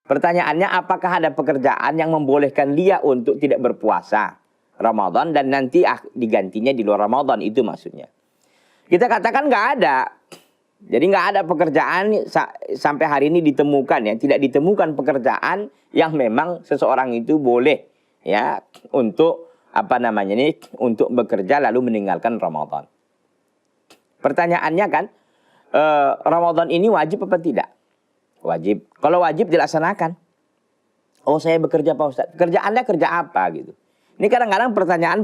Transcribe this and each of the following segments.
Pertanyaannya, apakah ada pekerjaan yang membolehkan dia untuk tidak berpuasa Ramadan dan nanti digantinya di luar Ramadan? Itu maksudnya. Kita katakan nggak ada. Jadi nggak ada pekerjaan sampai hari ini ditemukan ya. Tidak ditemukan pekerjaan yang memang seseorang itu boleh ya untuk untuk bekerja lalu meninggalkan Ramadan. Pertanyaannya kan, Ramadan ini wajib apa tidak? Wajib. Kalau wajib dilaksanakan. Oh, saya bekerja Pak Ustadz. Kerja Anda kerja apa gitu? Ini kadang-kadang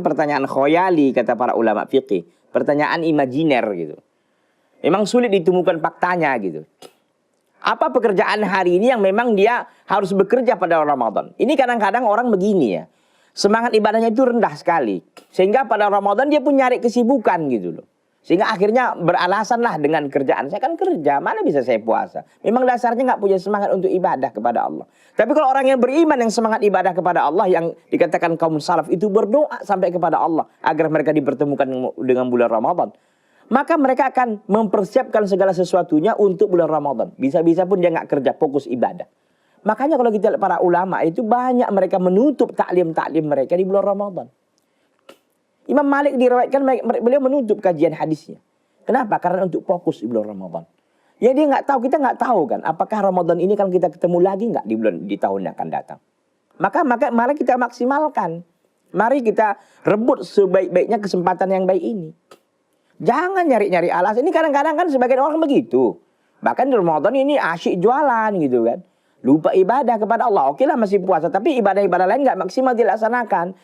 pertanyaan khoyali kata para ulama fikih. Pertanyaan imajiner gitu. Memang sulit ditemukan faktanya gitu. Apa pekerjaan hari ini yang memang dia harus bekerja pada Ramadan? Ini kadang-kadang orang begini ya. Semangat ibadahnya itu rendah sekali. Sehingga pada Ramadan dia pun nyari kesibukan gitu loh. Sehingga akhirnya beralasan lah dengan kerjaan. Saya kan kerja, mana bisa saya puasa? Memang dasarnya nggak punya semangat untuk ibadah kepada Allah. Tapi kalau orang yang beriman yang semangat ibadah kepada Allah, yang dikatakan kaum salaf itu berdoa sampai kepada Allah agar mereka dipertemukan dengan bulan Ramadan, maka mereka akan mempersiapkan segala sesuatunya untuk bulan Ramadan. Bisa-bisa pun dia nggak kerja, fokus ibadah. Makanya kalau kita lihat para ulama itu banyak mereka menutup taklim-taklim mereka di bulan Ramadan. Imam Malik diriwayatkan beliau menutup kajian hadisnya. Kenapa? Karena untuk fokus di bulan Ramadan. Ya dia nggak tahu, kita nggak tahu kan. Apakah Ramadan ini kan kita ketemu lagi nggak di tahun yang akan datang. Maka mari kita maksimalkan. Mari kita rebut sebaik-baiknya kesempatan yang baik ini. Jangan nyari-nyari alasan. Ini kadang-kadang kan sebagian orang begitu. Bahkan di Ramadan ini asyik jualan gitu kan. Lupa ibadah kepada Allah. Oke lah masih puasa. Tapi ibadah-ibadah lain nggak maksimal dilaksanakan.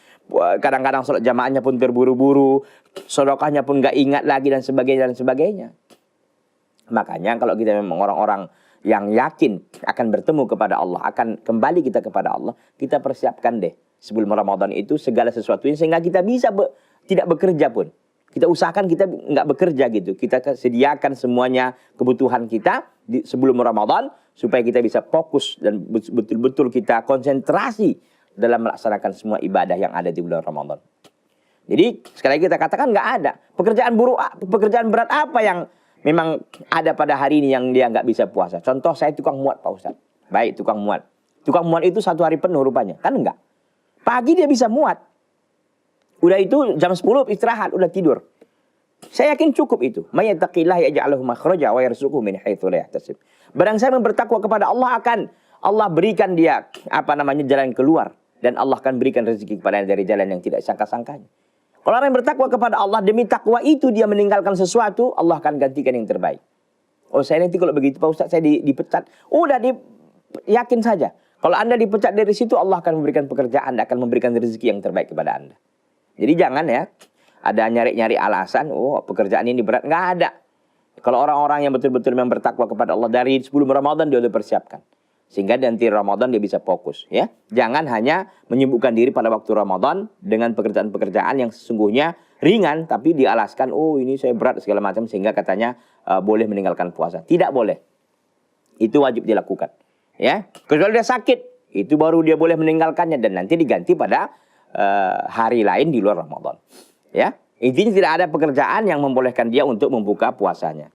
Kadang-kadang sholat jamaahnya pun terburu-buru. Sedekahnya pun nggak ingat lagi dan sebagainya dan sebagainya. Makanya kalau kita memang orang-orang yang yakin akan bertemu kepada Allah, akan kembali kita kepada Allah, kita persiapkan deh sebelum Ramadan itu segala sesuatunya sehingga kita bisa tidak bekerja pun. Kita usahakan kita nggak bekerja gitu. Kita sediakan semuanya kebutuhan kita sebelum Ramadan supaya kita bisa fokus dan betul-betul kita konsentrasi dalam melaksanakan semua ibadah yang ada di bulan Ramadan. Jadi sekali lagi kita katakan nggak ada pekerjaan berat apa yang memang ada pada hari ini yang dia nggak bisa puasa. Contoh saya tukang muat Pak Ustadz. Baik, tukang muat. Tukang muat itu 1 hari penuh rupanya. Kan enggak. Pagi dia bisa muat. Udah itu jam 10 istirahat, udah tidur. Saya yakin cukup itu. May yattaqillah yaj'al lahu makhraja wa yarzuqhu min haitsu la yahtasib. Barang siapa yang bertakwa kepada Allah Allah berikan dia jalan keluar dan Allah akan berikan rezeki kepada dari jalan yang tidak sangka-sangkanya. Kalau orang yang bertakwa kepada Allah demi takwa itu dia meninggalkan sesuatu, Allah akan gantikan yang terbaik. Oh, saya nanti kalau begitu Pak Ustaz saya dipecat. Udah yakin saja. Kalau Anda dipecat dari situ Allah akan memberikan pekerjaan, akan memberikan rezeki yang terbaik kepada Anda. Jadi jangan ya ada nyari-nyari alasan, oh pekerjaan ini berat. Nggak ada. Kalau orang-orang yang betul-betul memang bertakwa kepada Allah dari sebelum Ramadan dia sudah persiapkan. Sehingga nanti Ramadan dia bisa fokus ya. Jangan hanya menyibukkan diri pada waktu Ramadan dengan pekerjaan-pekerjaan yang sesungguhnya ringan tapi dialaskan, oh ini saya berat segala macam sehingga katanya boleh meninggalkan puasa. Tidak boleh. Itu wajib dilakukan ya. Kecuali dia sakit, itu baru dia boleh meninggalkannya dan nanti diganti pada hari lain di luar Ramadan. Ya, intinya tidak ada pekerjaan yang membolehkan dia untuk membuka puasanya.